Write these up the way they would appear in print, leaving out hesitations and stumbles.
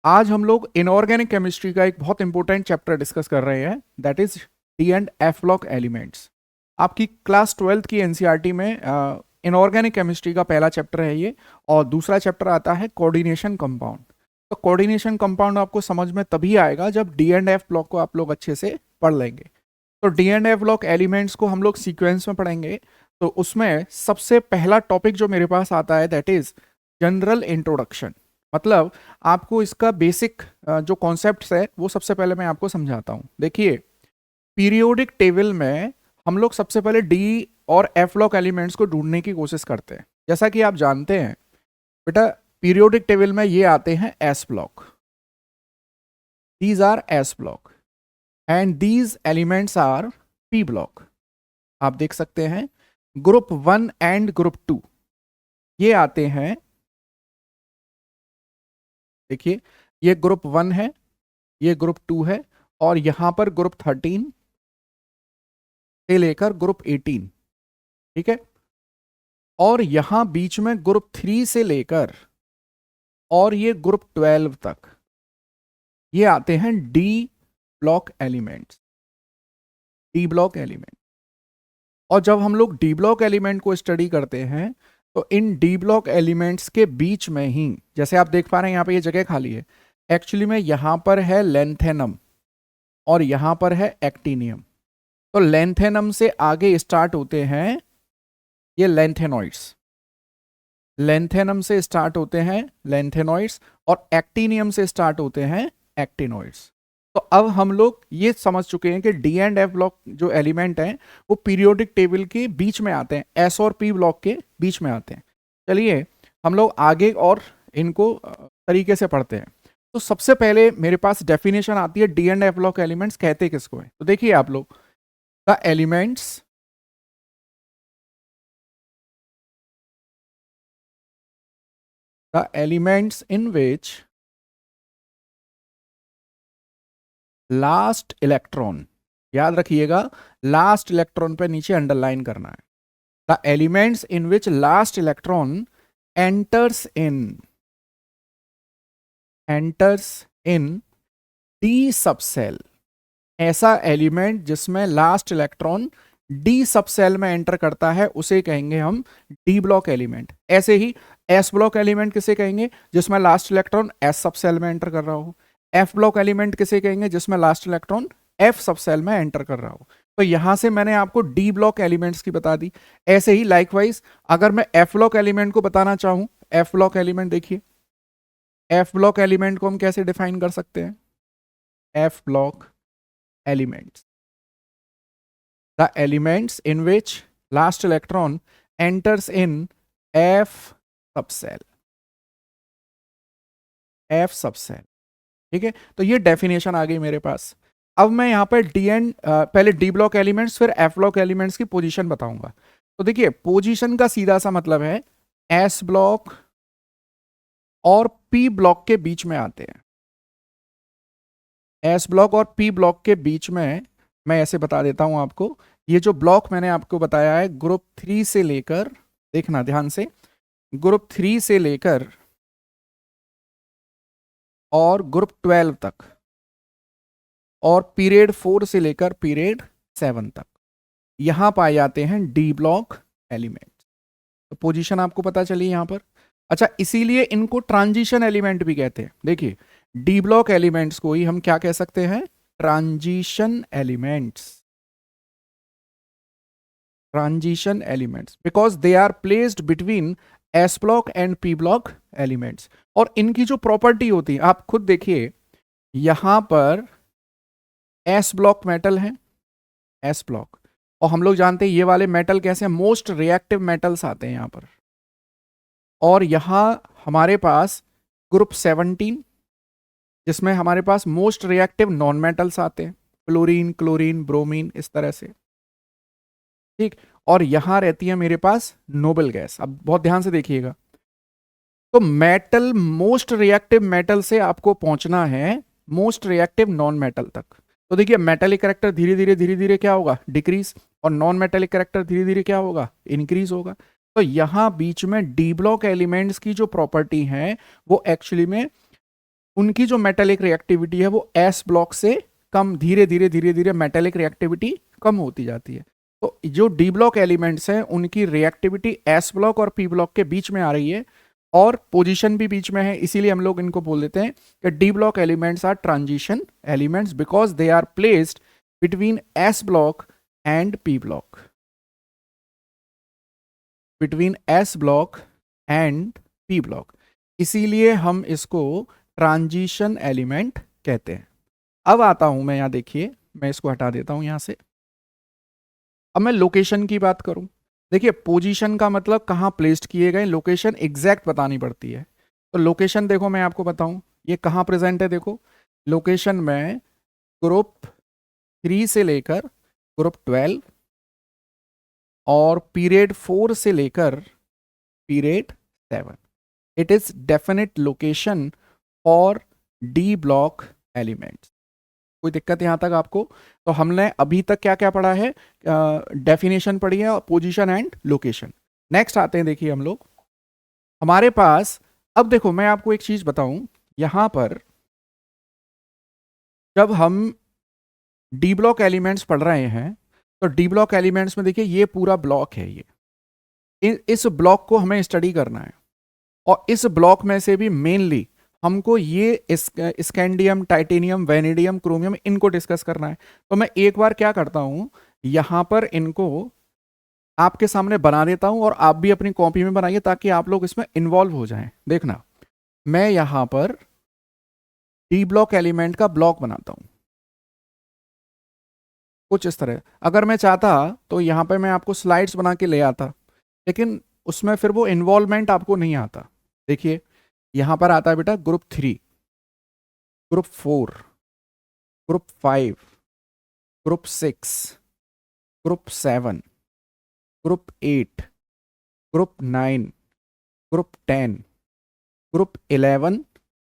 आज हम लोग इनऑर्गेनिक केमिस्ट्री का एक बहुत इंपॉर्टेंट चैप्टर डिस्कस कर रहे हैं, that is D and F block elements. आपकी क्लास 12th की एनसीईआरटी में इनऑर्गेनिक केमिस्ट्री का पहला चैप्टर है ये, और दूसरा चैप्टर आता है कोऑर्डिनेशन कंपाउंड। तो कोऑर्डिनेशन कंपाउंड आपको समझ में तभी आएगा जब डी एंड एफ ब्लॉक को आप लोग अच्छे से पढ़ लेंगे। तो D and F block elements को हम लोग सीक्वेंस में पढ़ेंगे। तो उसमें सबसे पहला टॉपिक जो मेरे पास आता है दैट इज जनरल इंट्रोडक्शन। मतलब आपको इसका बेसिक जो कॉन्सेप्ट्स है वो सबसे पहले मैं आपको समझाता हूँ। देखिए, पीरियोडिक टेबल में हम लोग सबसे पहले डी और एफ ब्लॉक एलिमेंट्स को ढूंढने की कोशिश करते हैं। जैसा कि आप जानते हैं बेटा, पीरियोडिक टेबल में ये आते हैं S block, these R S block and these elements R P block. आप देख सकते हैं ग्रुप 1 एंड ग्रुप 2 ये आते हैं। देखिए, ये ग्रुप 1 है, ये ग्रुप 2 है, और यहां पर ग्रुप 13 से लेकर ग्रुप 18, ठीक है। और यहां बीच में ग्रुप 3 से लेकर और ये ग्रुप 12 तक ये आते हैं D block elements, D block element. और जब हम लोग डी ब्लॉक एलिमेंट को स्टडी करते हैं तो इन डी ब्लॉक एलिमेंट्स के बीच में ही, जैसे आप देख पा रहे हैं यहाँ पे ये जगह खाली है, एक्चुअली में यहां पर है लेंथेनम और यहां पर है एक्टिनियम। तो लेंथेनम से आगे स्टार्ट होते हैं ये लेंथेनॉइड्स, लेंथेनम से स्टार्ट होते हैं लेंथेनॉइड्स, और एक्टिनियम से स्टार्ट होते हैं एक्टिनॉइड्स। तो अब हम लोग ये समझ चुके हैं कि डी एंड एफ ब्लॉक जो एलिमेंट हैं वो पीरियोडिक टेबल के बीच में आते हैं, एस और पी ब्लॉक के बीच में आते हैं। चलिए हम लोग आगे और इनको तरीके से पढ़ते हैं। तो सबसे पहले मेरे पास डेफिनेशन आती है D and F block elements कहते किसको है। तो देखिए आप लोग, the elements in which last electron, याद रखिएगा लास्ट इलेक्ट्रॉन पे नीचे अंडरलाइन करना है, the elements in which last electron enters in D subshell. ऐसा एलिमेंट जिसमें लास्ट इलेक्ट्रॉन डी सबसेल में एंटर करता है उसे कहेंगे हम डी ब्लॉक एलिमेंट। ऐसे ही एस ब्लॉक एलिमेंट किसे कहेंगे, जिसमें लास्ट इलेक्ट्रॉन एस सबसेल में एंटर कर रहा हो। एफ ब्लॉक एलिमेंट किसे कहेंगे, जिसमें लास्ट इलेक्ट्रॉन एफ सबसेल में एंटर कर रहा हो। तो यहां से मैंने आपको डी ब्लॉक एलिमेंट्स की बता दी। ऐसे ही लाइकवाइज अगर मैं एफ ब्लॉक एलिमेंट को बताना चाहूं, एफ ब्लॉक एलिमेंट देखिए, एफ ब्लॉक एलिमेंट को हम कैसे डिफाइन कर सकते हैं, F block elements, the elements in which last electron enters in F subcell, F subcell, ठीक है। तो ये डेफिनेशन आ गई मेरे पास। अब मैं यहाँ पर पहले डी ब्लॉक एलिमेंट्स फिर एफ ब्लॉक एलिमेंट्स की पोजीशन बताऊंगा। तो देखिए, पोजीशन का सीधा सा मतलब है एस ब्लॉक और पी ब्लॉक के बीच में आते हैं। एस ब्लॉक और पी ब्लॉक के बीच में मैं ऐसे बता देता हूं आपको। ये जो ब्लॉक मैंने आपको बताया है ग्रुप 3 से लेकर, देखना ध्यान से, ग्रुप 3 से लेकर और ग्रुप 12 तक, और पीरियड 4 से लेकर पीरियड 7 तक, यहां पाए जाते हैं डी ब्लॉक एलिमेंट। तो पोजीशन आपको पता चली यहां पर। अच्छा, इसीलिए इनको ट्रांजिशन एलिमेंट भी कहते हैं। देखिए, डी ब्लॉक एलिमेंट्स को ही हम क्या कह सकते हैं, transition elements, transition elements, because they are placed between S block and P block elements. और इनकी जो प्रॉपर्टी होती है आप खुद देखिए, यहां पर एस ब्लॉक मेटल है, एस ब्लॉक, और हम लोग जानते हैं ये वाले मेटल कैसे मोस्ट रिएक्टिव मेटल्स आते हैं यहां पर। और यहां हमारे पास ग्रुप 17 जिसमें हमारे पास मोस्ट रिएक्टिव नॉन मेटल्स आते हैं, फ्लोरीन, क्लोरीन, ब्रोमीन, इस तरह से, ठीक। और यहां रहती है मेरे पास नोबल गैस। अब बहुत ध्यान से देखिएगा, तो मेटल, मोस्ट रिएक्टिव मेटल से आपको पहुंचना है मोस्ट रिएक्टिव नॉन मेटल तक। तो देखिए, मेटेलिक कैरेक्टर धीरे धीरे क्या होगा, डिक्रीज, और नॉन मेटेलिक कैरेक्टर धीरे धीरे क्या होगा, इंक्रीज होगा। तो यहां बीच में डी ब्लॉक एलिमेंट्स की जो प्रॉपर्टी है वो एक्चुअली में उनकी जो मेटेलिक रिएक्टिविटी है वो एस ब्लॉक से कम, धीरे धीरे मेटेलिक रिएक्टिविटी कम होती जाती है। तो जो डी ब्लॉक एलिमेंट्स हैं उनकी रिएक्टिविटी एस ब्लॉक और पी ब्लॉक के बीच में आ रही है और पोजीशन भी बीच में है, इसीलिए हम लोग इनको बोल देते हैं कि D block elements are transition elements because they are placed between S block and P block, between S block and P block, इसीलिए हम इसको ट्रांजिशन एलिमेंट कहते हैं। अब आता हूं मैं, यहां देखिए मैं इसको हटा देता हूं यहां से। अब मैं लोकेशन की बात करूं, देखिए पोजीशन का मतलब कहां प्लेस्ड किए गए, लोकेशन एग्जैक्ट बतानी पड़ती है। तो लोकेशन देखो मैं आपको बताऊं ये कहां प्रेजेंट है, देखो लोकेशन में ग्रुप 3 से लेकर ग्रुप 12 और पीरियड 4 से लेकर period 7, it is definite location for D block elements. कोई दिक्कत यहां तक आपको? तो हमने अभी तक क्या क्या पढ़ा है, डेफिनेशन पढ़ी है, पोजीशन एंड लोकेशन। नेक्स्ट आते हैं, देखिए हम लोग हमारे पास, अब देखो मैं आपको एक चीज बताऊं, यहां पर जब हम डी ब्लॉक एलिमेंट्स पढ़ रहे हैं तो डी ब्लॉक एलिमेंट्स में देखिए ये पूरा ब्लॉक है, ये इस ब्लॉक को हमें स्टडी करना है और इस ब्लॉक में से भी मेनली हमको ये स्कैंडियम, टाइटेनियम, वेनेडियम, क्रोमियम इनको डिस्कस करना है। तो मैं एक बार क्या करता हूं, यहां पर इनको आपके सामने बना देता हूं और आप भी अपनी कॉपी में बनाइए ताकि आप लोग इसमें इन्वॉल्व हो जाएं। देखना मैं यहां पर डी ब्लॉक एलिमेंट का ब्लॉक बनाता हूं कुछ इस तरह। अगर मैं चाहता तो यहां पर मैं आपको स्लाइड्स बना के ले आता, लेकिन उसमें फिर वो इन्वॉल्वमेंट आपको नहीं आता। देखिए यहां पर आता है बेटा group 3, group 4, group 5, group 6, group 7, group 8, group 9, group 10, group 11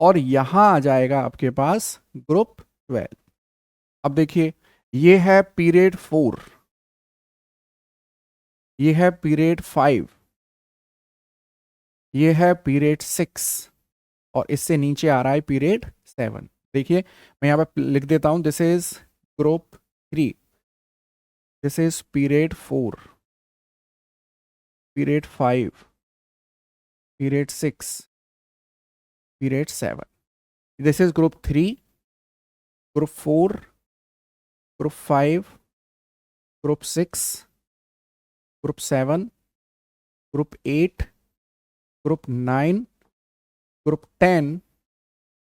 और यहां आ जाएगा आपके पास ग्रुप 12। अब देखिए ये है पीरियड 4, ये है पीरियड 5, ये है पीरियड 6 और इससे नीचे आ रहा है पीरियड 7। देखिए मैं यहाँ पे लिख देता हूं, this is group 3, this is period 4, period 5, period 6, period 7, this is group 3, group 4, group 5, group 6, group 7, group 8, group 9, group 10,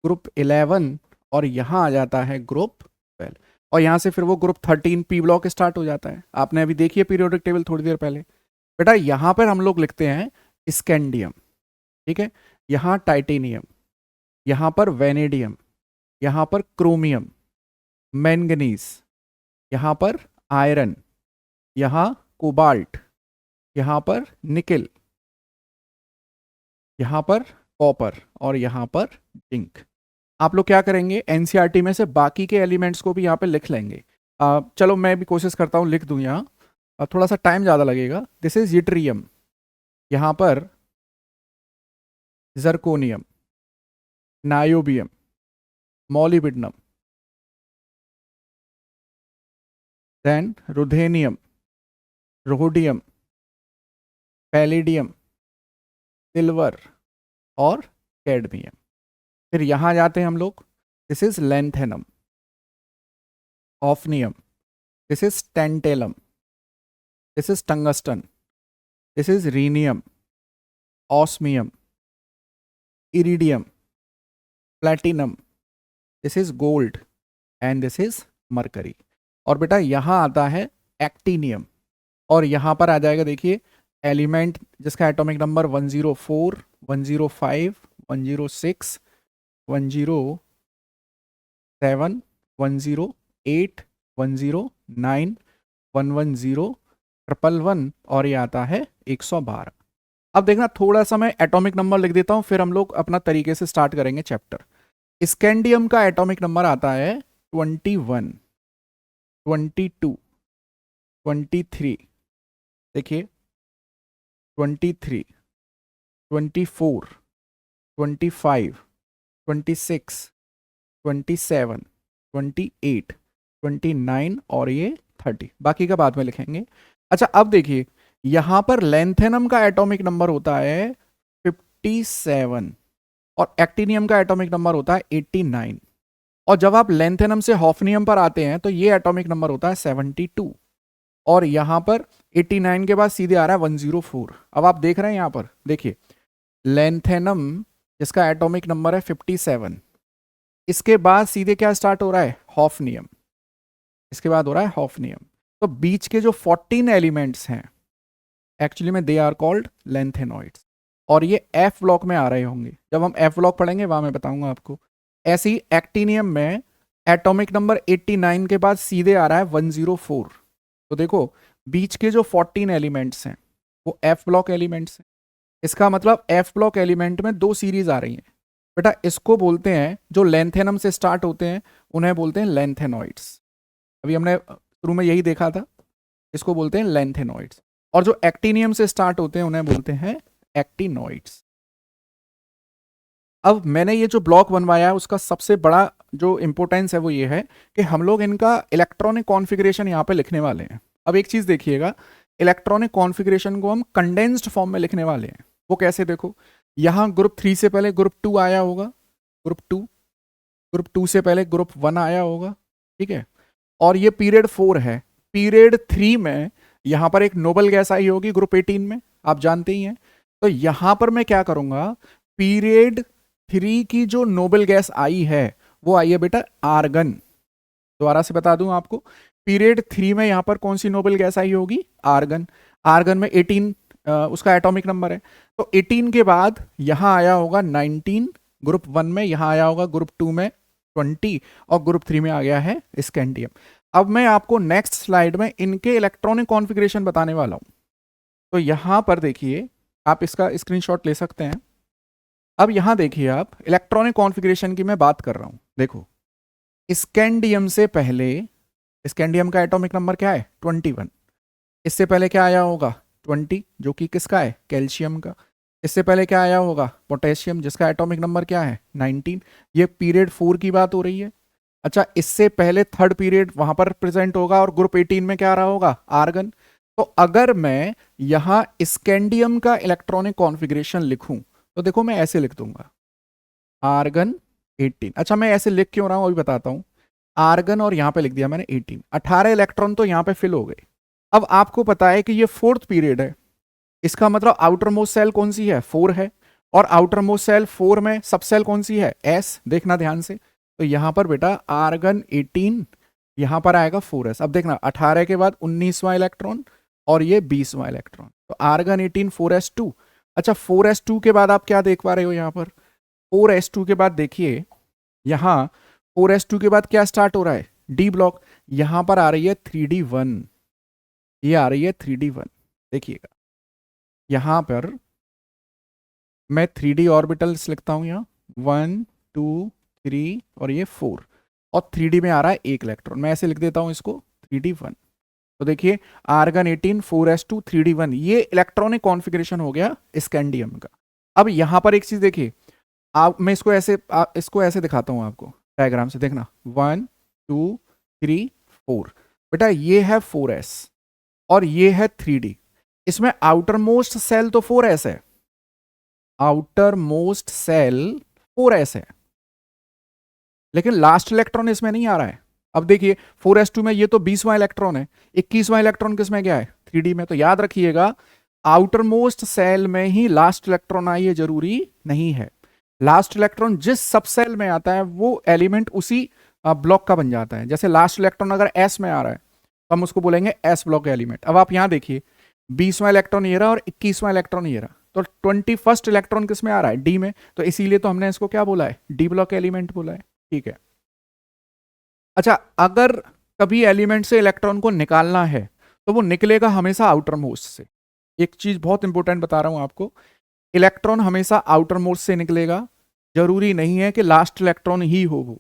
group 11 और यहां आ जाता है ग्रुप 12 और यहां से फिर वो ग्रुप 13 पी ब्लॉक स्टार्ट हो जाता है। आपने अभी देखिए पीरियोडिक टेबल थोड़ी देर पहले, बेटा यहां पर हम लोग लिखते हैं स्कैंडियम, ठीक है, यहां टाइटेनियम, यहां पर वेनेडियम, यहां पर क्रोमियम, मैंगनीज, यहां पर आयरन, यहां कोबाल्ट, यहां पर निकेल, यहां पर कॉपर और यहां पर जिंक। आप लोग क्या करेंगे, एनसीईआरटी में से बाकी के एलिमेंट्स को भी यहाँ पे लिख लेंगे। चलो मैं भी कोशिश करता हूँ लिख दूँ यहाँ, थोड़ा सा टाइम ज़्यादा लगेगा। दिस इज यूट्रियम, यहाँ पर zirconium, niobium, molybdenum, then ruthenium, rhodium, palladium, silver और कैडमियम। फिर यहाँ जाते हैं हम लोग, this is lanthanum, hafnium, this is tantalum, this is tungsten, this is rhenium, osmium, iridium, platinum, this is gold and this is mercury. और बेटा यहाँ आता है एक्टिनियम और यहाँ पर आ जाएगा देखिए एलिमेंट जिसका एटॉमिक नंबर 104, 105, 106, 107, 108, 109, 110, 111 और ये आता है 112। अब देखना थोड़ा सा मैं एटॉमिक नंबर लिख देता हूं, फिर हम लोग अपना तरीके से स्टार्ट करेंगे चैप्टर। स्कैंडियम का एटॉमिक नंबर आता है 21, 22, 23, देखिए 23, 24, 25, 26, 27, 28, 29 और ये 30, बाकी का बाद में लिखेंगे। अच्छा अब देखिए यहां पर लैंथेनम का एटॉमिक नंबर होता है 57 और एक्टिनियम का एटॉमिक नंबर होता है 89, और जब आप लैंथेनम से हॉफनियम पर आते हैं तो ये एटॉमिक नंबर होता है 72, और यहां पर 89 के बाद सीधे आ रहा है 104। अब आप देख रहे हैं यहां पर देखिए लैंथेनम जिसका एटॉमिक नंबर है 57, इसके बाद सीधे क्या स्टार्ट हो रहा है, हॉफनियम, इसके बाद हो रहा है हॉफनियम। तो बीच के जो 14 एलिमेंट्स हैं एक्चुअली में दे आर कॉल्ड लैंथेनॉइड्स, और ये एफ ब्लॉक में आ रहे होंगे, जब हम एफ ब्लॉक पढ़ेंगे वहां मैं बताऊंगा आपको। ऐसे ही एक्टिनियम में एटॉमिक नंबर 89 के बाद सीधे आ रहा है 104। तो देखो बीच के जो 14 एलिमेंट्स हैं वो एफ ब्लॉक एलिमेंट्स हैं, इसका मतलब एफ ब्लॉक एलिमेंट में दो सीरीज आ रही हैं बेटा, इसको बोलते हैं जो लैंथेनम से स्टार्ट होते हैं उन्हें बोलते हैं लैंथेनॉइड्स। अभी हमने शुरू में यही देखा था, इसको बोलते हैं लैंथेनॉइड्स, और जो एक्टिनियम से स्टार्ट होते हैं उन्हें बोलते हैं एक्टिनॉइड्स। अब मैंने ये जो ब्लॉक बनवाया है उसका सबसे बड़ा जो इंपॉर्टेंस है वो ये है कि हम लोग इनका इलेक्ट्रॉनिक कॉन्फ़िगरेशन यहाँ पे लिखने वाले हैं। अब एक चीज़ देखिएगा, इलेक्ट्रॉनिक कॉन्फ़िगरेशन को हम कंडेंस्ड फॉर्म में लिखने वाले हैं। वो कैसे, देखो यहाँ ग्रुप 3 से पहले ग्रुप 2 आया होगा, ग्रुप 2 से पहले ग्रुप 1 आया होगा, ठीक है, और ये पीरियड 4 है। पीरियड 3 में यहाँ पर एक नोबल गैस आई होगी ग्रुप 18 में, आप जानते ही हैं। तो यहाँ पर मैं क्या करूँगा, पीरियड 3 की जो नोबल गैस आई है वो आई है बेटा आर्गन। दोबारा से बता दूं आपको, पीरियड 3 में यहां पर कौन सी नोबल गैस आई होगी, आर्गन। आर्गन में 18 उसका एटॉमिक नंबर है, तो 18 के बाद यहां आया होगा 19 ग्रुप 1 में, यहां आया होगा ग्रुप 2 में 20, और ग्रुप 3 में आ गया है स्कैंडियम। अब मैं आपको नेक्स्ट स्लाइड में इनके इलेक्ट्रॉनिक कॉन्फ़िगरेशन बताने वाला हूं। तो यहां पर देखिए, आप इसका स्क्रीनशॉट ले सकते हैं। अब यहां देखिए आप इलेक्ट्रॉनिक कॉन्फ़िगरेशन की मैं बात कर रहा हूं। देखो स्कैंडियम से पहले, स्कैंडियम का एटॉमिक नंबर क्या है 21, इससे पहले क्या आया होगा 20 जो कि किसका है, कैल्शियम का। इससे पहले क्या आया होगा, पोटेशियम जिसका एटॉमिक नंबर क्या है 19। ये पीरियड 4 की बात हो रही है। अच्छा इससे पहले थर्ड पीरियड वहां पर प्रेजेंट होगा, और ग्रुप 18 में क्या आ रहा होगा, आर्गन। तो अगर मैं यहां स्कैंडियम का इलेक्ट्रॉनिक कॉन्फ़िगरेशन लिखूं तो देखो मैं ऐसे लिख दूंगा आर्गन 18। अच्छा मैं ऐसे लिख क्यों रहा हूं अभी बताता हूं। आर्गन और यहां पे लिख दिया मैंने 18, 18 इलेक्ट्रॉन तो यहां पे फिल हो गए। अब आपको पता है कि ये 4th पीरियड है, इसका मतलब आउटर मोस्ट सेल कौन सी है, 4 है, और आउटर मोस्ट सेल 4 में सब सेल कौन सी है, एस। देखना ध्यान से, तो यहां पर बेटा आर्गन 18, यहां पर आएगा 4s। अब देखना 18 के बाद 19वां इलेक्ट्रॉन और ये 20वां इलेक्ट्रॉन, तो आर्गन 18 4s2। अच्छा 4s2 के बाद आप क्या देख पा रहे हो, यहां पर 4s2 के बाद देखिए, यहां 4s2 के बाद क्या स्टार्ट हो रहा है, डी ब्लॉक। यहां पर आ रही है 3d1, ये आ रही है 3d1। देखिएगा यहां पर मैं 3d ऑर्बिटल्स लिखता हूं, यहाँ 1 2 3 और ये 4, और 3d में आ रहा है एक इलेक्ट्रॉन, मैं ऐसे लिख देता हूं इसको 3d1। तो देखिए आर्गन 18 4s2 3d1, ये इलेक्ट्रॉनिक कॉन्फ़िगरेशन हो गया स्कैंडियम का। अब यहां पर एक चीज देखिए, आप मैं इसको ऐसे दिखाता हूं आपको डायग्राम से, देखना 1 2 3 4, बेटा ये है 4s और ये है 3d। इसमें आउटर मोस्ट सेल तो 4s है, आउटर मोस्ट सेल 4s है, लेकिन लास्ट इलेक्ट्रॉन इसमें नहीं आ रहा है। अब देखिए 4s2 में ये तो 20वां इलेक्ट्रॉन है, 21वां इलेक्ट्रॉन किसमें गया है 3d में। तो याद रखिएगा आउटर मोस्ट सेल में ही लास्ट इलेक्ट्रॉन आई, ये जरूरी नहीं है। लास्ट इलेक्ट्रॉन जिस सब सेल में आता है वो एलिमेंट उसी ब्लॉक का बन जाता है। जैसे लास्ट इलेक्ट्रॉन अगर एस में आ रहा है तो हम उसको बोलेंगे एस ब्लॉक एलिमेंट। अब आप यहां देखिए 20वां इलेक्ट्रॉन ये रहा और 21वां इलेक्ट्रॉन ये रहा, तो 21st इलेक्ट्रॉन किस में आ रहा है, डी में, तो इसीलिए तो हमने इसको क्या बोला है, डी ब्लॉक एलिमेंट बोला है, ठीक है। अच्छा अगर कभी एलिमेंट से इलेक्ट्रॉन को निकालना है तो वो निकलेगा हमेशा आउटर मोस्ट से। एक चीज बहुत इंपॉर्टेंट बता रहा हूं आपको, इलेक्ट्रॉन हमेशा आउटर मोस्ट से निकलेगा, जरूरी नहीं है कि लास्ट इलेक्ट्रॉन ही हो वो,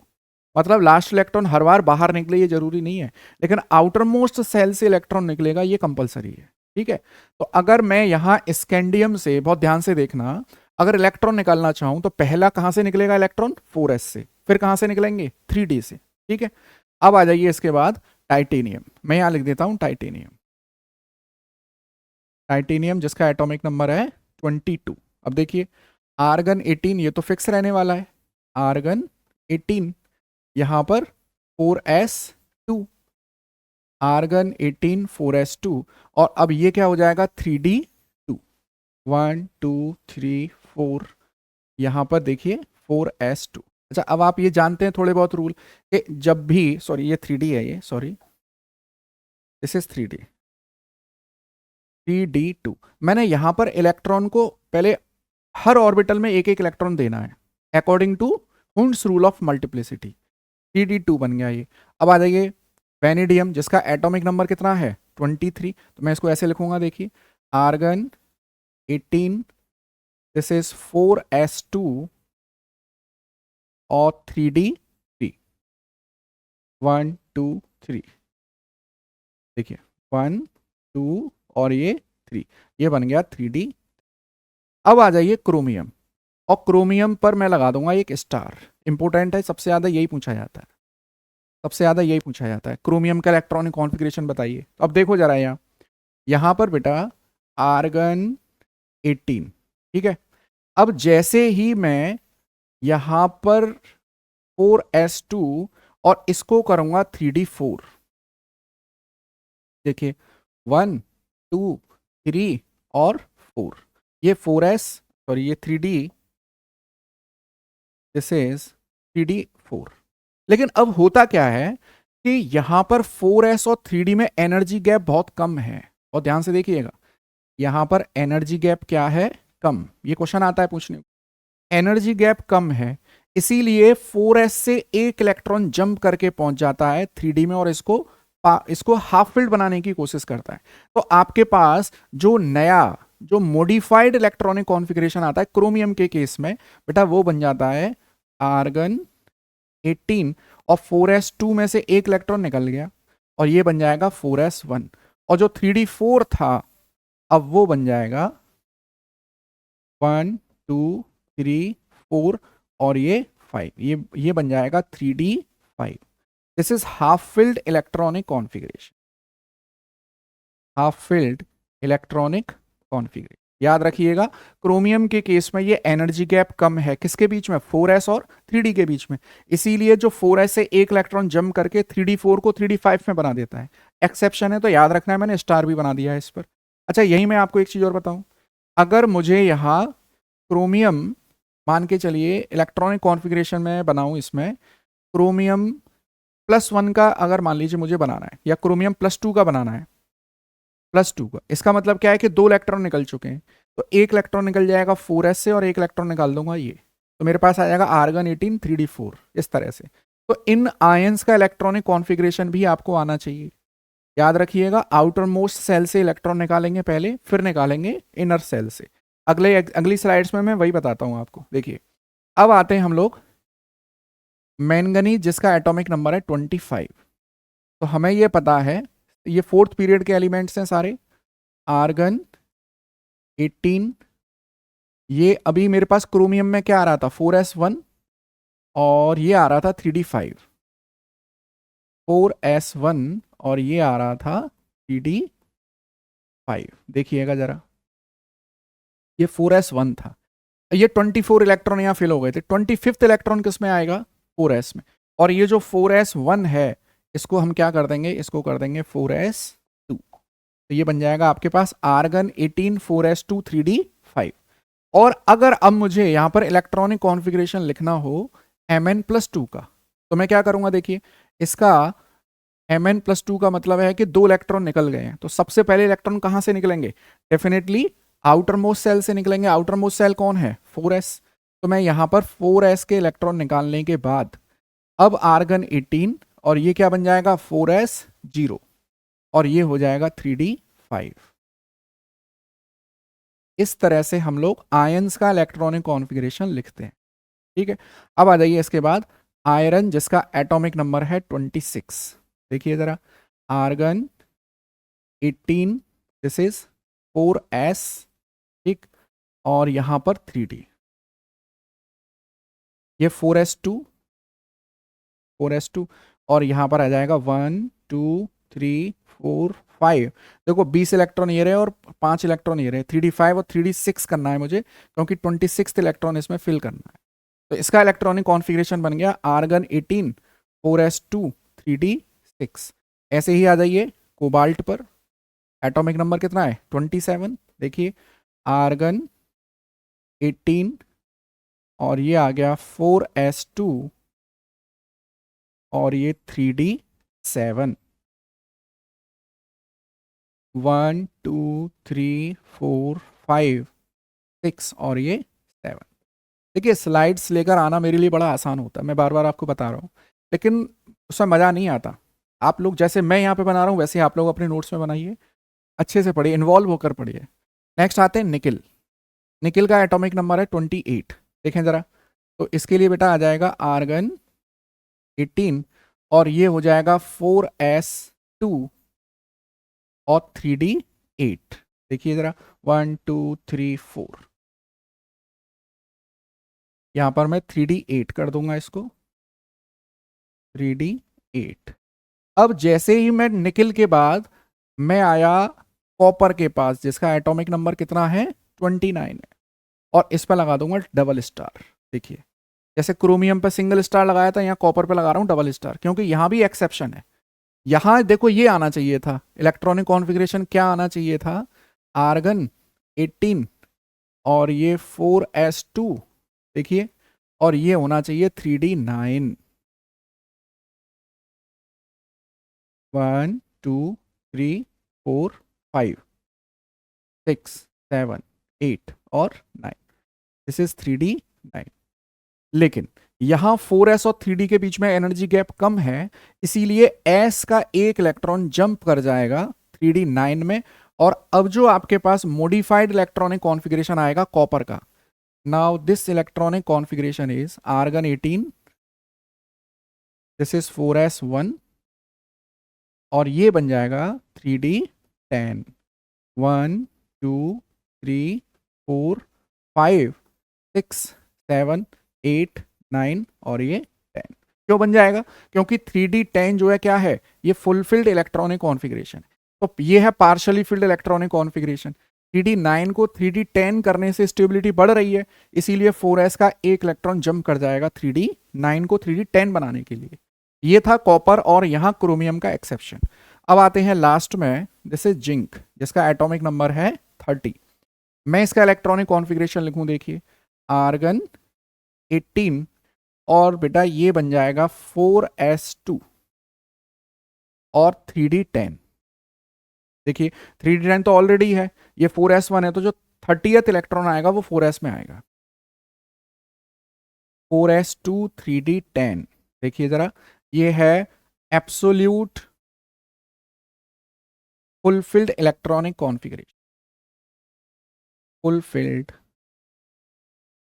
मतलब लास्ट इलेक्ट्रॉन हर बार बाहर निकले ये जरूरी नहीं है, लेकिन आउटर मोस्ट सेल से इलेक्ट्रॉन निकलेगा ये कंपलसरी है, ठीक है। तो अगर मैं यहां स्कैंडियम से, बहुत ध्यान से देखना, अगर इलेक्ट्रॉन निकालना चाहूं तो पहला कहां से निकलेगा इलेक्ट्रॉन, 4s से, फिर कहां से निकलेंगे 3d से। ठीक है, अब आ जाइए इसके बाद टाइटेनियम, मैं यहां लिख देता हूं टाइटेनियम। टाइटेनियम जिसका एटॉमिक नंबर है 22। अब देखिए आर्गन 18 ये तो फिक्स रहने वाला है, आर्गन 18 यहां पर 4s2, आर्गन 18 4s2, और अब ये क्या हो जाएगा 3d2, 1 2 3 4, यहां पर देखिए 4s2। अच्छा अब आप ये जानते हैं थोड़े बहुत रूल कि जब भी, सॉरी ये 3d है, ये sorry this is 3d, 3d2, मैंने यहां पर इलेक्ट्रॉन को पहले हर ऑर्बिटल में एक एक इलेक्ट्रॉन देना है according to Hund's rule of multiplicity, 3d2 बन गया ये। अब आ जाइए वेनेडियम जिसका एटॉमिक नंबर कितना है 23, तो मैं इसको ऐसे लिखूंगा, देखिए आर्गन 18 दिस इज 4s2 और 3d3, 1 2 3, देखिए 1 2 और ये 3, ये बन गया 3d। अब आ जाइए क्रोमियम, और क्रोमियम पर मैं लगा दूंगा एक स्टार, इंपॉर्टेंट है, सबसे ज्यादा यही पूछा जाता है, सबसे ज्यादा यही पूछा जाता है, क्रोमियम का इलेक्ट्रॉनिक कॉन्फ़िगरेशन बताइए। तो अब देखो जरा यहाँ पर बेटा आर्गन 18, ठीक है, अब जैसे ही मैं यहां पर 4s2 और इसको करूंगा 3d4, देखिए 1 2 3 और 4, ये 4s, सॉरी ये 3d, दिस इज 3d4। लेकिन अब होता क्या है कि यहां पर 4s और 3d में एनर्जी गैप बहुत कम है, और ध्यान से देखिएगा यहां पर एनर्जी गैप क्या है, कम, ये क्वेश्चन आता है पूछने, एनर्जी गैप कम है, इसीलिए 4s से एक इलेक्ट्रॉन जंप करके पहुंच जाता है 3d में और इसको हाफ फिल्ड बनाने की कोशिश करता है। तो आपके पास जो नया, जो मॉडिफाइड इलेक्ट्रॉनिक कॉन्फ़िगरेशन आता है क्रोमियम के केस में बेटा, वो बन जाता है आर्गन 18 और 4s2 में से एक इलेक्ट्रॉन निकल गया और ये बन जाएगा 4s1, और जो 3d4 था अब वो बन जाएगा 1 2 3 4 और ये 5, ये बन जाएगा 3d5। This is half filled electronic configuration, half filled electronic configuration. याद रखिएगा क्रोमियम के केस में ये एनर्जी गैप कम है, किसके बीच में, 4s और 3d के बीच में, इसीलिए जो 4s से एक इलेक्ट्रॉन जंप करके 3d4 को 3d5 में बना देता है। एक्सेप्शन है तो याद रखना है, मैंने स्टार भी बना दिया है इस पर। अच्छा यही मैं आपको एक चीज और बताऊं, अगर मुझे यहाँ क्रोमियम मान के चलिए इलेक्ट्रॉनिक कॉन्फ़िगरेशन में बनाऊं, इसमें क्रोमियम +1 का अगर मान लीजिए मुझे बनाना है, या क्रोमियम +2 का बनाना है, +2 का, इसका मतलब क्या है कि 2 इलेक्ट्रॉन निकल चुके हैं, तो एक इलेक्ट्रॉन निकल जाएगा 4s से और एक इलेक्ट्रॉन निकाल दूंगा ये, तो मेरे पास आ जाएगा आर्गन 18 3d4 इस तरह से। तो इन आयंस का इलेक्ट्रॉनिक कॉन्फ़िगरेशन भी आपको आना चाहिए। याद रखिएगा आउटर मोस्ट सेल से इलेक्ट्रॉन निकालेंगे पहले, फिर निकालेंगे इनर सेल से। अगली स्लाइड्स में मैं वही बताता हूं आपको। देखिए अब आते हैं हम लोग मैंगनीज जिसका एटॉमिक नंबर है 25, तो हमें ये पता है ये 4th पीरियड के एलिमेंट्स हैं सारे, आर्गन 18, ये अभी मेरे पास क्रोमियम में क्या आ रहा था 4s1 और ये आ रहा था 3d5, 4s1 और ये आ रहा था 3d5, देखिएगा जरा ये 4s1 था, ये 24 इलेक्ट्रॉन यहाँ फिल हो गए थे, 25th इलेक्ट्रॉन किस में आएगा 4s में, और ये जो 4s1 है इसको हम क्या कर देंगे, इसको कर देंगे 4s2, तो ये बन जाएगा आपके पास आर्गन 18 4s2 3d5। और अगर अब मुझे यहाँ पर इलेक्ट्रॉनिक कॉन्फ़िगरेशन लिखना हो Mn+2 का, तो मैं क्या करूंगा, देखिए इसका Mn+2 का मतलब है कि 2 इलेक्ट्रॉन निकल गए हैं, तो सबसे पहले इलेक्ट्रॉन कहां से निकलेंगे, डेफिनेटली आउटर मोस्ट सेल से निकलेंगे। आउटर मोस्ट सेल कौन है 4s, तो मैं यहां पर 4s के इलेक्ट्रॉन निकालने के बाद अब आर्गन 18 और ये क्या बन जाएगा 4s0 और ये हो जाएगा 3d5। इस तरह से हम लोग आयंस का इलेक्ट्रॉनिक कॉन्फ़िगरेशन लिखते हैं। ठीक है, अब आ जाइए इसके बाद आयरन जिसका एटॉमिक नंबर है 26, देखिए जरा आर्गन 18 दिस इज 4s, ठीक, और यहां पर 3d, ये 4s2 और यहाँ पर आ जाएगा 1 2 3 4 5। देखो 20 इलेक्ट्रॉन ये रहे और 5 इलेक्ट्रॉन ये रहे, 3d5 और 3d6 करना है मुझे, क्योंकि 26 इलेक्ट्रॉन इसमें फिल करना है। तो इसका इलेक्ट्रॉनिक कॉन्फ़िगरेशन बन गया आर्गन 18 4s2 3d6। ऐसे ही आ जाइए कोबाल्ट पर, एटॉमिक नंबर कितना है 27। देखिए आर्गन 18 और ये आ गया 4s2 और ये 3d7। 1 2 3 4 5 6 और ये 7। देखिए स्लाइड्स लेकर आना मेरे लिए बड़ा आसान होता है, मैं बार बार आपको बता रहा हूँ, लेकिन उसमें मज़ा नहीं आता। आप लोग जैसे मैं यहाँ पे बना रहा हूँ वैसे आप लोग अपने नोट्स में बनाइए, अच्छे से पढ़िए, इन्वॉल्व होकर पढ़िए। नेक्स्ट आते हैं निकिल। निकिल का एटॉमिक नंबर है 28। देखें ज़रा, तो इसके लिए बेटा आ जाएगा आर्गन 18 और ये हो जाएगा 4s2 और 3d8। देखिए ज़रा 1 2 3 4, यहाँ पर मैं 3d8 कर दूंगा इसको, 3d8। अब जैसे ही मैं निकिल के बाद मैं आया कॉपर के पास, जिसका एटॉमिक नंबर कितना है 29 है, और इस पर लगा दूंगा डबल स्टार। देखिए जैसे क्रोमियम पे सिंगल स्टार लगाया था, यहाँ कॉपर पे लगा रहा हूँ डबल स्टार, क्योंकि यहाँ भी एक्सेप्शन है। यहाँ देखो ये आना चाहिए था, इलेक्ट्रॉनिक कॉन्फ़िगरेशन क्या आना चाहिए था, आर्गन 18 और ये 4s2। देखिए और ये होना चाहिए 3d9। 1 2 3 4 5 6 7 8 और 9, दिस इज 3d9। लेकिन यहां 4s और 3d के बीच में एनर्जी गैप कम है, इसीलिए s का एक इलेक्ट्रॉन जंप कर जाएगा 3d9 में, और अब जो आपके पास मॉडिफाइड इलेक्ट्रॉनिक कॉन्फ़िगरेशन आएगा कॉपर का, now this electronic configuration is argon 18, this is 4s1 और ये बन जाएगा 3d10। 1 2 3 4 5 6 7 8 9 और ये 10। क्यों बन जाएगा, क्योंकि 3d10 जो है क्या है, ये फुलफिल्ड इलेक्ट्रॉनिक कॉन्फ़िगरेशन है। तो ये है partially field electronic configuration. 3d9 को 3d10 करने से स्टेबिलिटी बढ़ रही है, इसीलिए 4s का एक इलेक्ट्रॉन जंप कर जाएगा 3d9 को 3d10 बनाने के लिए। ये था कॉपर और यहां क्रोमियम का एक्सेप्शन। अब आते हैं लास्ट में, दिस इज जिंक, जिसका एटॉमिक नंबर है 30। मैं इसका इलेक्ट्रॉनिक कॉन्फ़िगरेशन लिखूं, देखिए आर्गन 18 और बेटा ये बन जाएगा 4s2 और 3d10। देखिए 3d10 तो ऑलरेडी है, ये 4s1 है, तो जो 30th इलेक्ट्रॉन आएगा वो 4s में आएगा, 4s2 3d10। देखिए जरा, ये है absolute fulfilled electronic configuration, fulfilled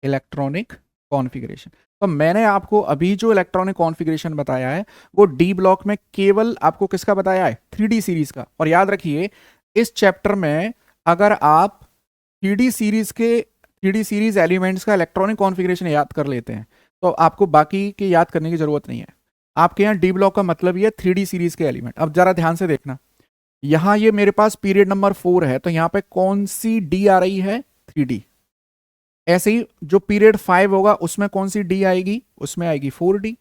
electronic configuration. तो मैंने आपको अभी जो इलेक्ट्रॉनिक कॉन्फ़िगरेशन बताया है वो डी ब्लॉक में केवल आपको किसका बताया है, 3D सीरीज का। और याद रखिए इस चैप्टर में अगर आप 3D सीरीज एलिमेंट्स का इलेक्ट्रॉनिक कॉन्फ़िगरेशन याद कर लेते हैं तो आपको बाकी के याद करने की जरूरत नहीं है। आपके यहाँ डी ब्लॉक का मतलब ये 3D सीरीज के एलिमेंट। अब जरा ध्यान से देखना, यहां ये मेरे पास पीरियड नंबर 4 है, तो यहां पे कौन सी डी आ रही है, 3D। ऐसे ही जो पीरियड 5 होगा उसमें कौन सी डी आएगी, उसमें आएगी 4D।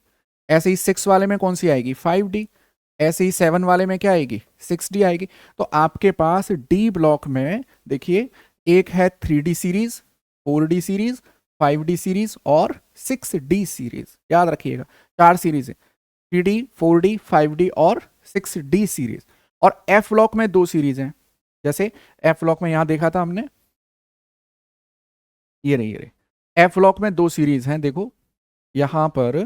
ऐसे ही 6 वाले में कौन सी आएगी, 5D। ऐसे ही 7 वाले में क्या आएगी, 6D आएगी। तो आपके पास डी ब्लॉक में देखिए एक है 3D series, 4D series, 5D series और 6D सीरीज। याद रखिएगा 4 सीरीज है, 3D 4D 5D और 6D सीरीज। और एफ ब्लॉक में 2 सीरीज हैं, जैसे एफ ब्लॉक में यहां देखा था हमने, ये रही एफ ब्लॉक में 2 सीरीज हैं। देखो यहां पर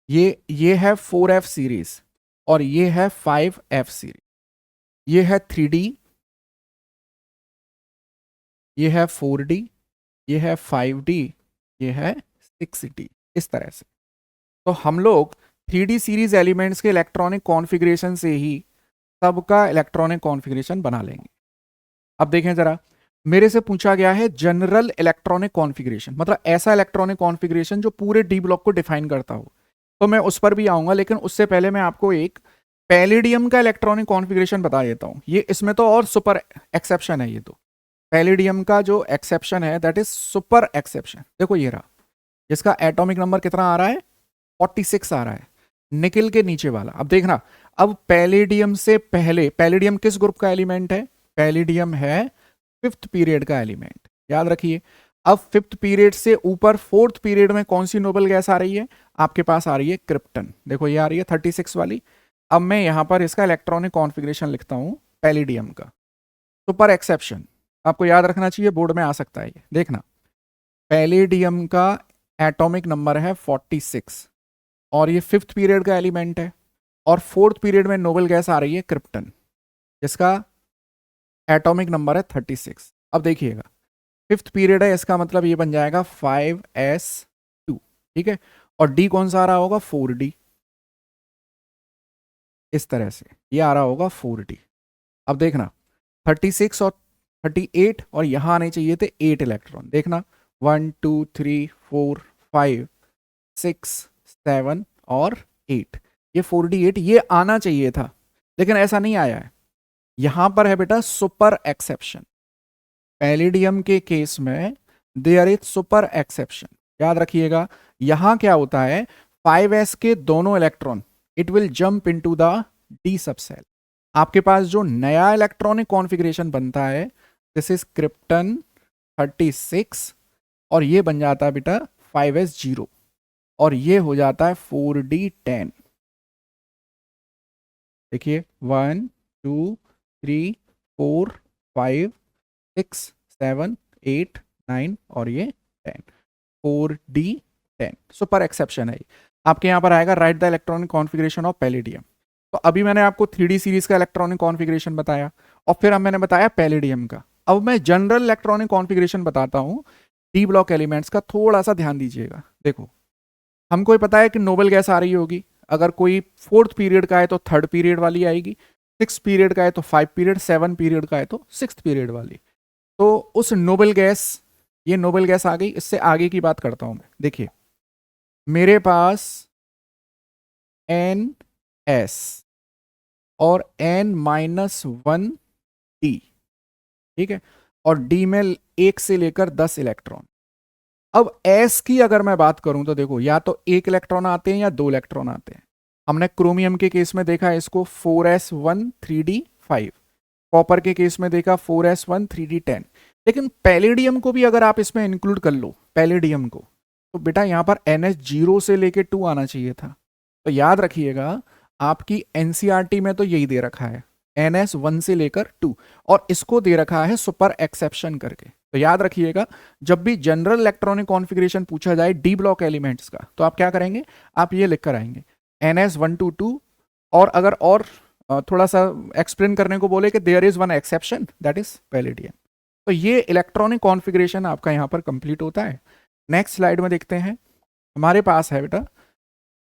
ये है 4F सीरीज और ये है 5F सीरीज। ये है 3D, ये है 4D, ये है 5D, ये है 6D, इस तरह से। तो हम लोग 3D सीरीज एलिमेंट्स के इलेक्ट्रॉनिक कॉन्फ़िगरेशन से ही सबका इलेक्ट्रॉनिक कॉन्फ़िगरेशन बना लेंगे। अब देखें जरा, मेरे से पूछा गया है जनरल इलेक्ट्रॉनिक कॉन्फ़िगरेशन, मतलब ऐसा इलेक्ट्रॉनिक कॉन्फ़िगरेशन जो पूरे डी ब्लॉक को डिफाइन करता हो, तो मैं उस पर भी आऊंगा, लेकिन उससे पहले मैं आपको एक पैलिडियम का इलेक्ट्रॉनिक कॉन्फ़िगरेशन बता देता हूं। ये इसमें तो और सुपर एक्सेप्शन है। ये तो पैलिडियम का जो एक्सेप्शन है दैट इज सुपर एक्सेप्शन। देखो ये रहा, जिसका एटॉमिक नंबर कितना आ रहा है, 46 आ रहा है, निकिल के नीचे वाला। अब देखना, अब पैलिडियम से पहले, पैलिडियम किस ग्रुप का एलिमेंट है, पैलिडियम है फिफ्थ पीरियड का एलिमेंट, याद रखिए। अब फिफ्थ पीरियड से ऊपर फोर्थ पीरियड में कौन सी नोबल गैस आ रही है, आपके पास आ रही है क्रिप्टन। देखो ये आ रही है 36 वाली। अब मैं यहां पर इसका इलेक्ट्रॉनिक कॉन्फ़िगरेशन लिखता हूं पैलिडियम का, सुपर एक्सेप्शन, आपको याद रखना चाहिए, बोर्ड में आ सकता है ये। देखना, पैलिडियम का एटॉमिक नंबर है 46 और ये फिफ्थ पीरियड का एलिमेंट है, और फोर्थ पीरियड में नोबल गैस आ रही है क्रिप्टन, जिसका एटॉमिक नंबर है 36। अब देखिएगा, फिफ्थ पीरियड है, इसका मतलब ये बन जाएगा 5s2, ठीक है। और डी कौन सा आ रहा होगा, 4d, इस तरह से ये आ रहा होगा 4d। अब देखना, 36 और 38 और यहां आने चाहिए थे 8 इलेक्ट्रॉन। देखना 1 2 3 4 5 6 7 और 8, ये 4d8 ये आना चाहिए था, लेकिन ऐसा नहीं आया है। यहां पर है बेटा सुपर एक्सेप्शन, पैलिडियम के केस में देयर इज सुपर एक्सेप्शन, याद रखिएगा। यहां क्या होता है, 5s के दोनों electron it will jump into the D subshell. आपके पास जो नया इलेक्ट्रॉनिक कॉन्फ़िगरेशन बनता है दिस इज क्रिप्टन 36, और ये बन जाता है बेटा 5s0, और ये हो जाता है 4d10। देखिए 1 2 3 4 5 6 7 8 9 और ये 10, 4d10 सुपर एक्सेप्शन है। आपके यहां पर आएगा right the electronic configuration of palladium. तो अभी मैंने आपको 3D सीरीज का इलेक्ट्रॉनिक कॉन्फ़िगरेशन बताया, और फिर अब मैंने बताया पैलिडियम का। अब मैं जनरल इलेक्ट्रॉनिक कॉन्फ़िगरेशन बताता हूं डी ब्लॉक एलिमेंट्स का, थोड़ा सा ध्यान दीजिएगा। देखो, हमको ये पता है कि नोबल गैस आ रही होगी, अगर कोई फोर्थ पीरियड का है तो थर्ड पीरियड वाली आएगी, सिक्स पीरियड का है तो 5 पीरियड, 7 पीरियड का है तो 6th पीरियड वाली। तो उस नोबल गैस, ये नोबल गैस आ गई, इससे आगे की बात करता हूं मैं। देखिए मेरे पास NS और N-1D, ठीक है, और D में 1 से लेकर 10 इलेक्ट्रॉन। अब S की अगर मैं बात करूं तो देखो, या तो 1 इलेक्ट्रॉन आते हैं या 2 इलेक्ट्रॉन आते हैं। हमने क्रोमियम के केस में देखा इसको 4s1 3d5, कॉपर के केस में देखा 4s1 3d10। लेकिन पैलेडियम को भी अगर आप इसमें इंक्लूड कर लो, पैलेडियम को, तो बेटा यहां पर NS0 से लेके 2 आना चाहिए था। तो याद रखिएगा, आपकी एनसीईआरटी में तो यही दे रखा है NS1 से लेकर 2, और इसको दे रखा है सुपर एक्सेप्शन करके। तो याद रखिएगा, जब भी जनरल इलेक्ट्रॉनिक कॉन्फ़िगरेशन पूछा जाए डी ब्लॉक एलिमेंट्स का, तो आप क्या करेंगे, आप ये लिख कर आएंगे NS1 to 2, और अगर और थोड़ा सा एक्सप्लेन करने को बोले कि there is one exception that is palladium. तो ये इलेक्ट्रॉनिक कॉन्फ़िगरेशन आपका यहाँ पर कंप्लीट होता है। नेक्स्ट स्लाइड में देखते हैं, हमारे पास है बेटा,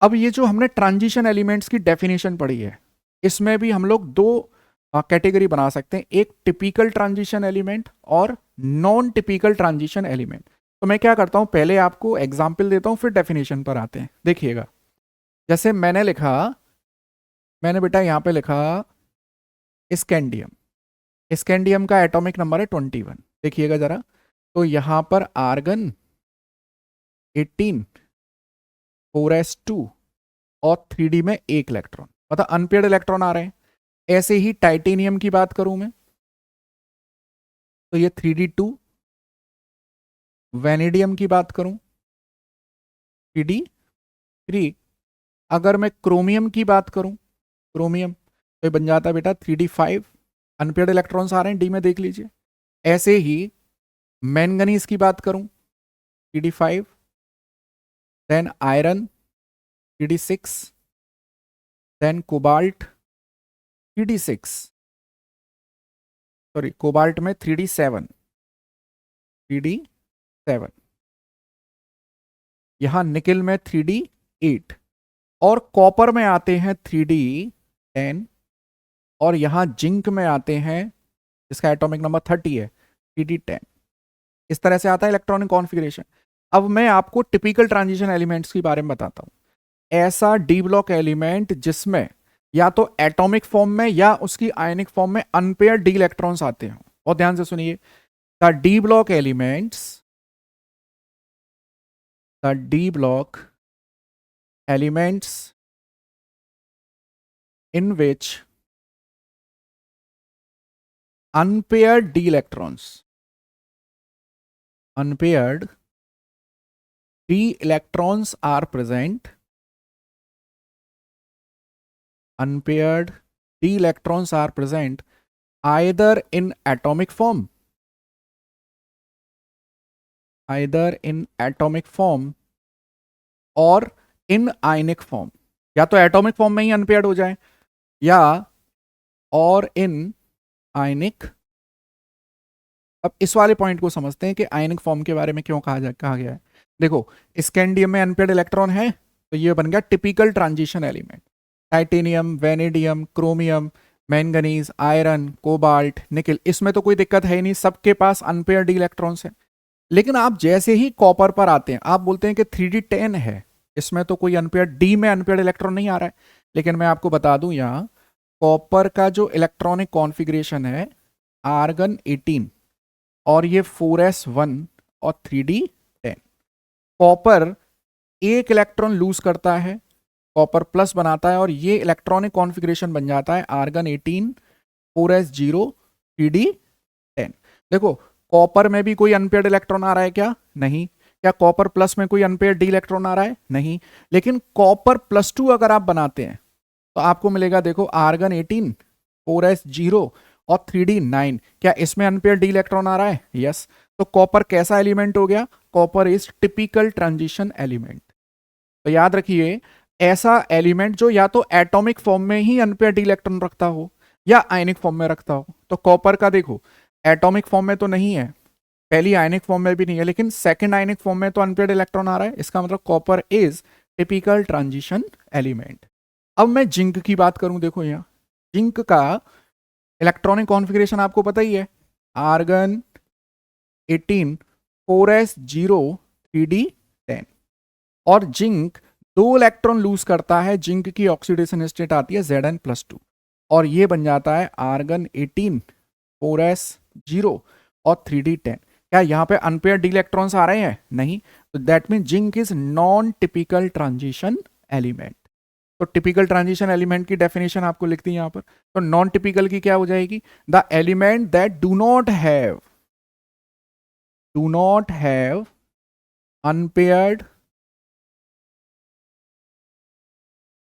अब ये जो हमने ट्रांजिशन एलिमेंट्स की डेफिनेशन पढ़ी है, इसमें भी हम लोग दो कैटेगरी बना सकते हैं, एक टिपिकल ट्रांजिशन एलिमेंट और नॉन टिपिकल ट्रांजिशन एलिमेंट। तो मैं क्या करता हूं, पहले आपको एग्जाम्पल देता हूं, फिर डेफिनेशन पर आते हैं। देखिएगा, जैसे मैंने लिखा, मैंने बेटा यहां पे लिखा स्कैंडियम, स्कैंडियम का एटॉमिक नंबर है 21। देखिएगा जरा, तो यहां पर आर्गन 18, 4s2 और 3d में 1 इलेक्ट्रॉन, मतलब अनपेड इलेक्ट्रॉन आ रहे हैं। ऐसे ही टाइटेनियम की बात करूं मैं, तो ये 3d2, वेनेडियम की बात करूं 3d3, अगर मैं क्रोमियम की बात करूं, क्रोमियम, तो ये बन जाता है बेटा 3d5, अनपेड इलेक्ट्रॉन्स आ रहे हैं डी में, देख लीजिए। ऐसे ही मैंगनीज की बात करूं 3d5, then iron 3d6, then cobalt 3d6, sorry cobalt में 3d7, 3d7, यहां निकिल में 3d8, और कॉपर में आते हैं 3d10, और यहां जिंक में आते हैं, इसका एटॉमिक नंबर 30 है, 3d10। इस तरह से आता है इलेक्ट्रॉनिक कॉन्फ़िगरेशन। अब मैं आपको टिपिकल ट्रांजिशन एलिमेंट्स के बारे में बताता हूं। ऐसा डी ब्लॉक एलिमेंट जिसमें या तो एटॉमिक फॉर्म में या उसकी आयनिक फॉर्म में अनपेयर डी इलेक्ट्रॉन्स आते हैं। और ध्यान से सुनिए, the D block elements, the D block elements in which unpaired d electrons, unpaired d electrons are present, unpaired d electrons are present either in atomic form, either in atomic form or in ionic form। या तो atomic form में ही unpaired हो जाए या और इन आयनिक। अब इस वाले पॉइंट को समझते हैं कि आयनिक फॉर्म के बारे में क्यों कहा गया है। देखो, स्कैंडियम में अनपेयर्ड इलेक्ट्रॉन है तो ये बन गया typical transition element. Titanium, vanadium, chromium, manganese, iron, cobalt, निकल, इसमें तो कोई दिक्कत है ही नहीं, सबके पास अनपेयर्ड डी इलेक्ट्रॉन्स है। लेकिन आप जैसे ही कॉपर पर आते हैं, आप बोलते हैं कि 3d10 है, इसमें तो कोई अनपेयर्ड, डी में अनपेयर्ड इलेक्ट्रॉन नहीं आ रहा है। लेकिन मैं आपको बता दूं, यहां कॉपर का जो इलेक्ट्रॉनिक कॉन्फ़िगरेशन है आर्गन 18 और ये 4s1 और 3d10। कॉपर एक इलेक्ट्रॉन लूज करता है, कॉपर प्लस बनाता है और ये इलेक्ट्रॉनिक कॉन्फ़िगरेशन बन जाता है आर्गन 18 4s0 3d10। देखो, कॉपर में भी कोई अनपेयर्ड इलेक्ट्रॉन आ रहा है क्या? नहीं। क्या कॉपर प्लस में कोई अनपेयर्ड डी इलेक्ट्रॉन आ रहा है? नहीं। लेकिन कॉपर +2 अगर आप बनाते हैं तो आपको मिलेगा, देखो, आर्गन 18 4s0 और 3d9। क्या इसमें अनपेयर्ड डी इलेक्ट्रॉन आ रहा है? यस। तो कॉपर कैसा एलिमेंट हो गया? Copper is typical transition element. तो याद रखिए, ऐसा एलिमेंट जो या तो एटॉमिक फॉर्म में ही अनपेयर्ड डी इलेक्ट्रॉन रखता हो या आयनिक फॉर्म में रखता हो। तो कॉपर का देखो, एटॉमिक फॉर्म में तो नहीं है, पहली आयनिक फॉर्म में भी नहीं है, लेकिन सेकंड आयनिक फॉर्म में तो अनपेयर्ड इलेक्ट्रॉन आ रहा है। इसका मतलब copper is typical transition element. अब मैं जिंक की बात करूं, देखो यहां जिंक का इलेक्ट्रॉनिक कॉन्फ़िगरेशन आपको पता ही है, आर्गन 18 4s0 3d10। और जिंक 2 इलेक्ट्रॉन लूज करता है, जिंक की ऑक्सीडेशन स्टेट आती है Zn+2 और ये बन जाता है आर्गन 18 4s0 और 3d10। क्या यहाँ पे अनपेयर्ड डी इलेक्ट्रॉन्स आ रहे हैं? नहीं। तो that mean zinc is non typical transition element. तो टिपिकल ट्रांजिशन एलिमेंट की डेफिनेशन आपको लिखती है यहां पर। तो नॉन टिपिकल की क्या हो जाएगी? The element that do not have unpaired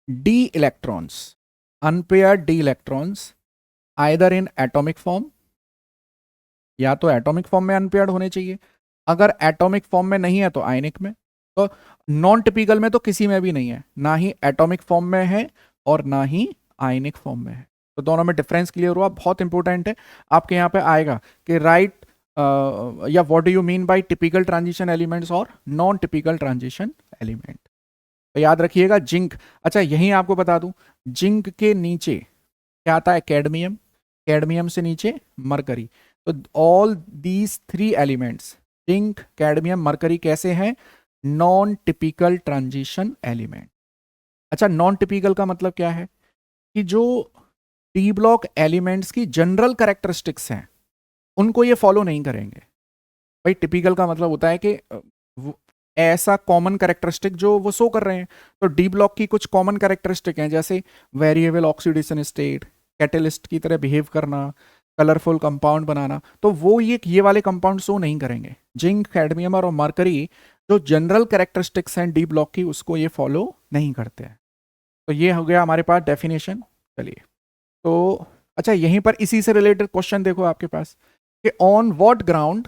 D electrons, unpaired D electrons either in atomic form, या तो एटॉमिक फॉर्म में अनपेयर्ड होने चाहिए, अगर एटॉमिक फॉर्म में नहीं है तो आयनिक में। तो नॉन टिपिकल में तो किसी में भी नहीं है, ना ही एटॉमिक फॉर्म में है और ना ही आयनिक फॉर्म में है। तो दोनों में डिफरेंस क्लियर हुआ, बहुत इंपॉर्टेंट है। आपके यहाँ पे आएगा कि राइट या what do you mean by typical transition elements और नॉन टिपिकल ट्रांजिशन एलिमेंट। तो याद रखिएगा जिंक। अच्छा, यहीं आपको बता दूं, जिंक के नीचे क्या आता है? कैडमियम, कैडमियम से नीचे मरकरी। तो all these 3 elements, zinc, cadmium, mercury, कैसे हैं? Non typical transition element. अच्छा, नॉन टिपिकल का मतलब क्या है? कि जो डी ब्लॉक एलिमेंट्स की जनरल कैरेक्टरिस्टिक्स हैं उनको ये फॉलो नहीं करेंगे। भाई, टिपिकल का मतलब होता है कि ऐसा कॉमन कैरेक्टरिस्टिक जो वो शो कर रहे हैं। तो डी ब्लॉक की कुछ कॉमन कैरेक्टरिस्टिक हैं, जैसे वेरिएबल ऑक्सीडेशन स्टेट, कैटलिस्ट की तरह बिहेव करना, कलरफुल कंपाउंड बनाना। तो वो ये वाले कंपाउंड शो नहीं करेंगे। जिंक, कैडमियम और मरकरी जो जनरल कैरेक्टरिस्टिक्स हैं डी ब्लॉक की, उसको ये फॉलो नहीं करते हैं। तो ये हो गया हमारे पास डेफिनेशन। चलिए, तो अच्छा, यहीं पर इसी से रिलेटेड क्वेश्चन देखो आपके पास कि on what ground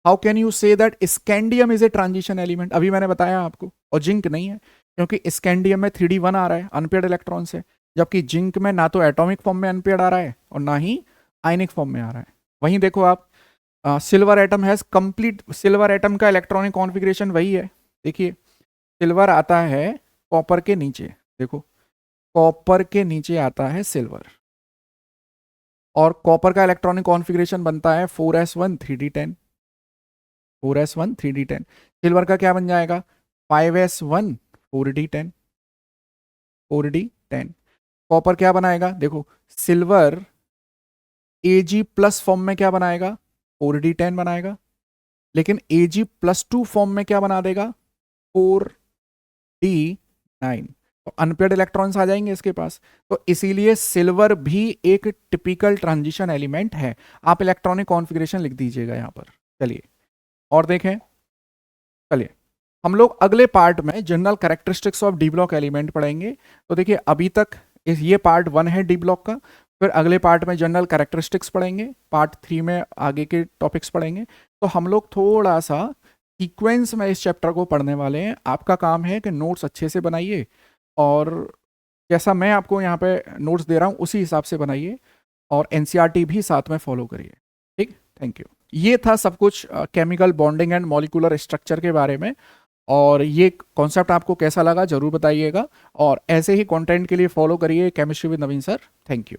how can you say that scandium is a transition element. अभी मैंने बताया आपको, और जिंक नहीं है, क्योंकि स्कैंडियम में 3d1 आ रहा है, अनपेयर्ड इलेक्ट्रॉन से, जबकि जिंक में ना तो एटॉमिक फॉर्म में अनपेयर्ड आ रहा है और ना ही आयनिक फॉर्म में आ रहा है। वहीं देखो आप, silver atom has complete, silver atom का इलेक्ट्रॉनिक कॉन्फ़िगरेशन वही है। देखिए, सिल्वर आता है कॉपर के नीचे, देखो कॉपर के नीचे आता है सिल्वर, और कॉपर का इलेक्ट्रॉनिक कॉन्फ़िगरेशन बनता है 4s1 3d10, 4s1 3d10। Silver का क्या बन जाएगा 5s1 4d10, 4d10। कॉपर क्या बनाएगा, देखो सिल्वर Ag प्लस फॉर्म में क्या बनाएगा 4d10 बनाएगा, लेकिन Ag+2 फॉर्म में क्या बना देगा 4d9। तो अनपेड इलेक्ट्रॉन्स आ जाएंगे इसके पास। तो इसीलिए सिल्वर भी एक टिपिकल ट्रांजिशन एलिमेंट है। आप इलेक्ट्रॉनिक कॉन्फ़िगरेशन लिख दीजिएगा यहां पर। चलिए और देखें, चलिए हम लोग अगले पार्ट में general characteristics of D block element पढ़ेंगे। तो देखिए अभी तक ये पार्ट 1 है डी ब्लॉक का, फिर अगले पार्ट में जनरल कैरेक्टरिस्टिक्स पढ़ेंगे, पार्ट 3 में आगे के टॉपिक्स पढ़ेंगे। तो हम लोग थोड़ा सा सीक्वेंस में इस चैप्टर को पढ़ने वाले हैं। आपका काम है कि नोट्स अच्छे से बनाइए और जैसा मैं आपको यहाँ पे नोट्स दे रहा हूँ उसी हिसाब से बनाइए, और एनसीईआरटी भी साथ में फॉलो करिए। ठीक, थैंक यू। ये था सब कुछ chemical bonding and molecular structure के बारे में। और ये कॉन्सेप्ट आपको कैसा लगा जरूर बताइएगा, और ऐसे ही कंटेंट के लिए फॉलो करिए chemistry with Naveen sir. Thank you.